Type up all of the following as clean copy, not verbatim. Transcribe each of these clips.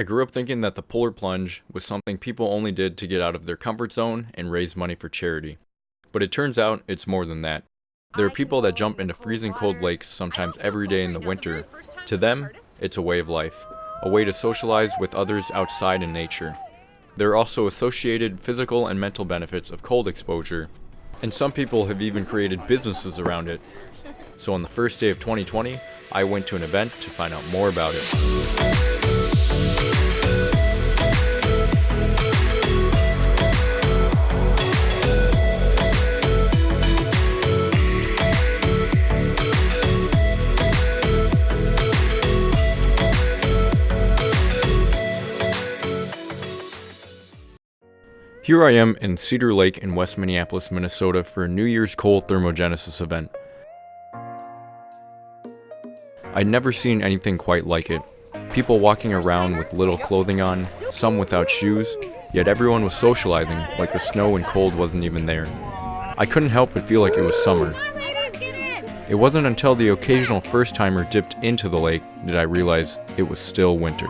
I grew up thinking that the polar plunge was something people only did to get out of their comfort zone and raise money for charity. But it turns out it's more than that. There are people that jump into freezing cold lakes sometimes every day in the winter. To them, it's a way of life, a way to socialize with others outside in nature. There are also associated physical and mental benefits of cold exposure, and some people have even created businesses around it. So on the first day of 2020, I went to an event to find out more about it. Here I am in Cedar Lake in West Minneapolis, Minnesota for a New Year's cold thermogenesis event. I'd never seen anything quite like it. People walking around with little clothing on, some without shoes, yet everyone was socializing like the snow and cold wasn't even there. I couldn't help but feel like it was summer. It wasn't until the occasional first-timer dipped into the lake did I realize it was still winter.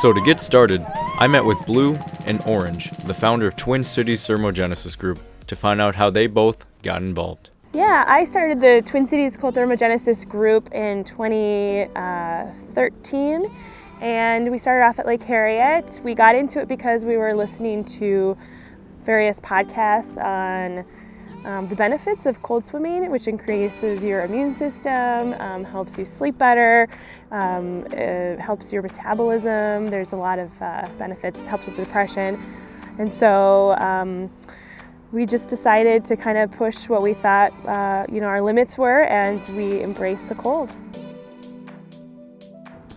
So to get started, I met with Blue and Orange, the founder of Twin Cities Thermogenesis Group, to find out how they both got involved. Yeah, I started the Twin Cities Cold Thermogenesis Group in 2013, and we started off at Lake Harriet. We got into it because we were listening to various podcasts on the benefits of cold swimming, which increases your immune system, helps you sleep better, it helps your metabolism. There's a lot of benefits, helps with depression. And so we just decided to kind of push what we thought our limits were, and we embraced the cold.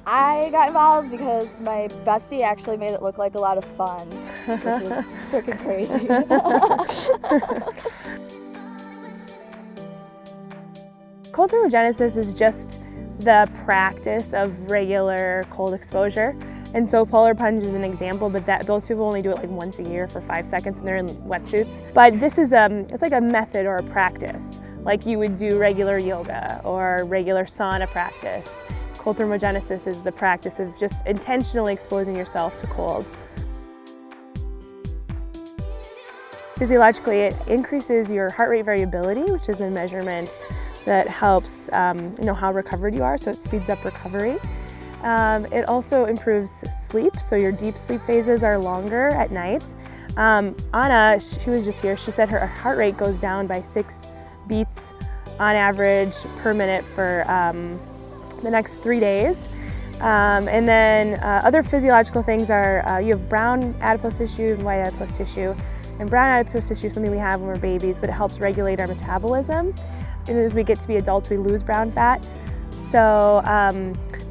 I got involved because my bestie actually made it look like a lot of fun, which is freaking crazy. Cold thermogenesis is just the practice of regular cold exposure. And so polar plunge is an example, but those people only do it like once a year for 5 seconds and they're in wetsuits. But this is it's like a method or a practice, like you would do regular yoga or regular sauna practice. Cold thermogenesis is the practice of just intentionally exposing yourself to cold. Physiologically, it increases your heart rate variability, which is a measurement that helps how recovered you are, so it speeds up recovery. It also improves sleep, so your deep sleep phases are longer at night. Anna, she was just here, she said her heart rate goes down by 6 beats on average per minute for the next 3 days. And then other physiological things are you have brown adipose tissue and white adipose tissue. And brown adipose tissue is something we have when we're babies, but it helps regulate our metabolism. And as we get to be adults, we lose brown fat. So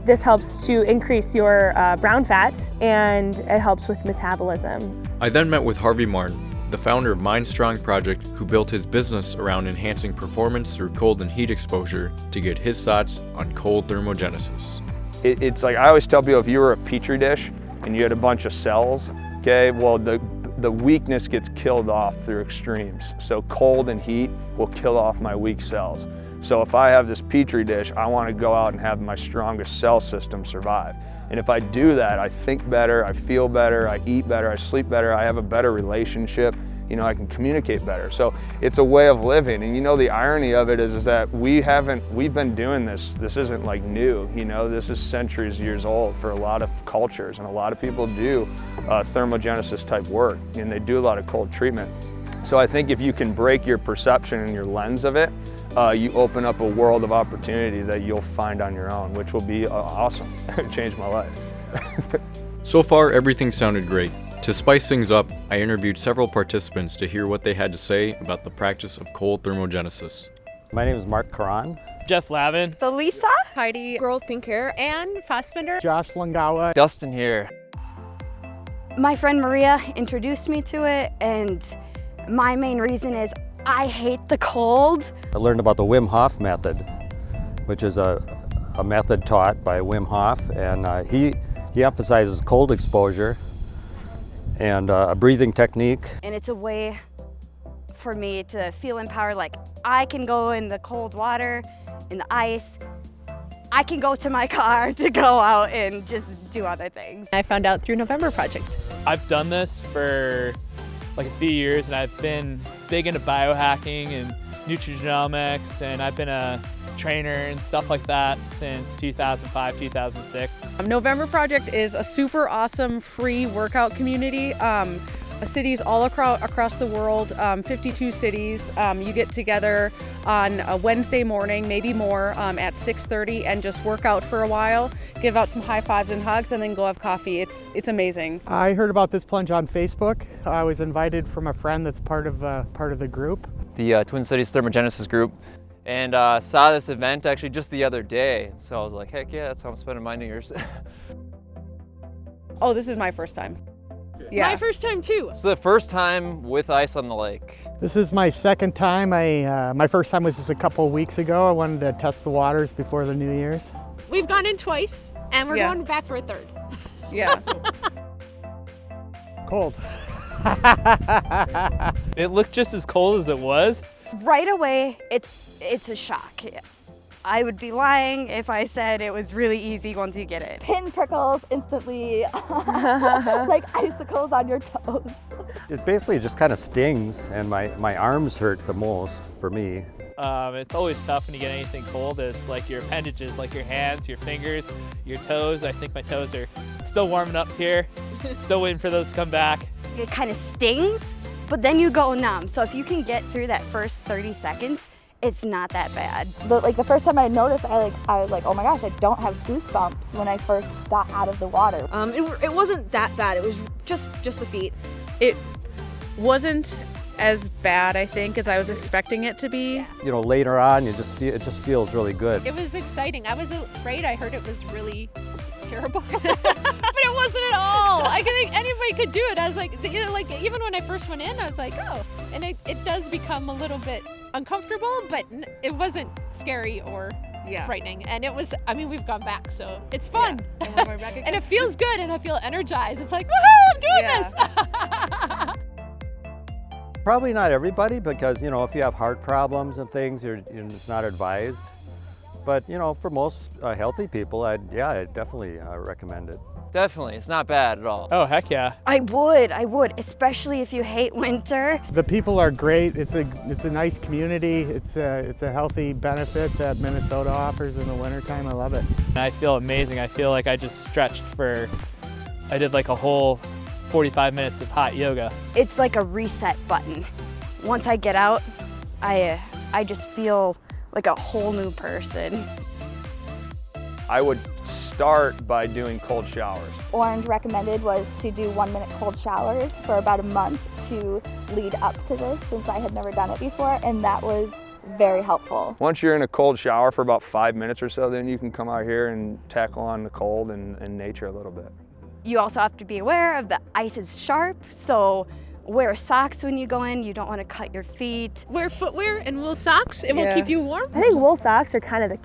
this helps to increase your brown fat, and it helps with metabolism. I then met with Harvey Martin, the founder of Mind Strong Project, who built his business around enhancing performance through cold and heat exposure, to get his thoughts on cold thermogenesis. It's like I always tell people, if you were a petri dish and you had a bunch of cells, okay, well the weakness gets killed off through extremes. So cold and heat will kill off my weak cells. So if I have this petri dish, I want to go out and have my strongest cell system survive. And if I do that, I think better, I feel better, I eat better, I sleep better, I have a better relationship, I can communicate better. So it's a way of living. And the irony of it is that we've been doing this isn't like new, this is centuries, years old for a lot of cultures, and a lot of people do thermogenesis type work, and they do a lot of cold treatment. So I think if you can break your perception and your lens of it, you open up a world of opportunity that you'll find on your own, which will be awesome. It changed my life. So far, everything sounded great. To spice things up, I interviewed several participants to hear what they had to say about the practice of cold thermogenesis. My name is Mark Karan. Jeff Lavin. So Lisa. Heidi, girl with pink hair, Ann Fassbender. Josh Langawa. Dustin here. My friend Maria introduced me to it, and my main reason is I hate the cold. I learned about the Wim Hof method, which is a method taught by Wim Hof, and he emphasizes cold exposure and a breathing technique. And it's a way for me to feel empowered, like I can go in the cold water, in the ice, I can go to my car to go out and just do other things. I found out through November Project. I've done this for like a few years, and I've been big into biohacking and nutrigenomics, and I've been a trainer and stuff like that since 2005, 2006. November Project is a super awesome free workout community. Cities all across the world, 52 cities. You get together on a Wednesday morning, maybe more, at 6:30 and just work out for a while, give out some high fives and hugs, and then go have coffee. It's amazing. I heard about this plunge on Facebook. I was invited from a friend that's part of the group. The Twin Cities Thermogenesis group, and saw this event actually just the other day. So I was like, heck yeah, that's how I'm spending my New Year's. Oh, this is my first time. Yeah. My first time too. It's the first time with ice on the lake. This is my second time. My first time was just a couple of weeks ago. I wanted to test the waters before the New Year's. We've gone in twice, and we're Yeah. going back for a third. Yeah. Cold. It looked just as cold as it was. Right away, it's a shock. I would be lying if I said it was really easy once you get it. Pin prickles instantly, like icicles on your toes. It basically just kind of stings, and my arms hurt the most for me. It's always tough when you get anything cold. It's like your appendages, like your hands, your fingers, your toes. I think my toes are still warming up here. Still waiting for those to come back. It kind of stings, but then you go numb. So if you can get through that first 30 seconds, it's not that bad. The first time I noticed, I was like, oh my gosh, I don't have goosebumps when I first got out of the water. It wasn't that bad. It was just the feet. It wasn't as bad, I think, as I was expecting it to be. You know, later on, it just feels really good. It was exciting. I was afraid. I heard it was really terrible, but it wasn't at all. I think anybody could do it. I was like, like even when I first went in, I was like, oh, and it does become a little bit uncomfortable, but it wasn't scary or frightening. And it was, I mean, we've gone back, so it's fun. Yeah. And we're back again. And it feels good, and I feel energized. It's like, woohoo, I'm doing this. Probably not everybody, because you know, if you have heart problems and things, it's not advised. But you know, for most healthy people, I'd definitely recommend it. Definitely, it's not bad at all. Oh, heck yeah. I would, especially if you hate winter. The people are great. It's a nice community. It's a healthy benefit that Minnesota offers in the wintertime. I love it. I feel amazing. I feel like I just stretched I did like a whole 45 minutes of hot yoga. It's like a reset button. Once I get out, I just feel like a whole new person. I would start by doing cold showers. Orange recommended was to do 1-minute cold showers for about a month to lead up to this, since I had never done it before, and that was very helpful. Once you're in a cold shower for about 5 minutes or so, then you can come out here and tackle on the cold and nature a little bit. You also have to be aware of the ice is sharp, so wear socks when you go in. You don't want to cut your feet. Wear footwear and wool socks. It will keep you warm. I think wool socks are kind of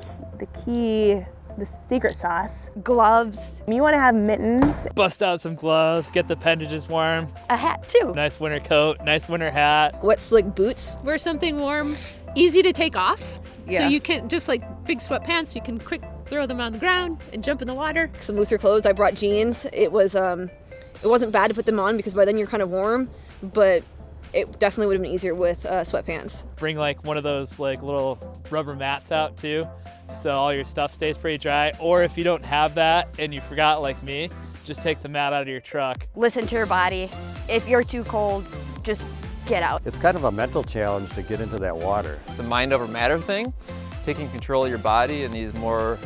the secret sauce. Gloves. You want to have mittens. Bust out some gloves, get the appendages warm. A hat too. Nice winter coat, nice winter hat. Wet slick boots. Wear something warm, easy to take off. Yeah. So you can, just like big sweatpants, you can quick throw them on the ground and jump in the water. Some looser clothes. I brought jeans. It wasn't bad to put them on because by then you're kind of warm, but it definitely would have been easier with sweatpants. Bring like one of those like little rubber mats out too, so all your stuff stays pretty dry. Or if you don't have that and you forgot like me, just take the mat out of your truck. Listen to your body. If you're too cold, just get out. It's kind of a mental challenge to get into that water. It's a mind over matter thing, taking control of your body in these more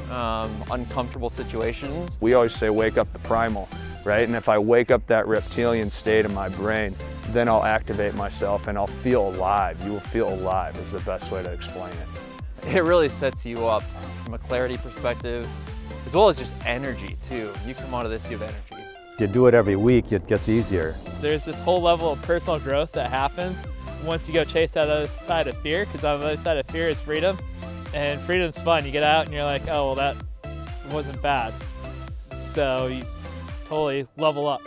uncomfortable situations. We always say wake up the primal, right? And if I wake up that reptilian state in my brain, then I'll activate myself and I'll feel alive. You will feel alive is the best way to explain it. It really sets you up from a clarity perspective, as well as just energy too. You come out of this, you have energy. If you do it every week, it gets easier. There's this whole level of personal growth that happens once you go chase that other side of fear, because on the other side of fear is freedom. And freedom's fun. You get out and you're like, oh, well, that wasn't bad. So you totally level up.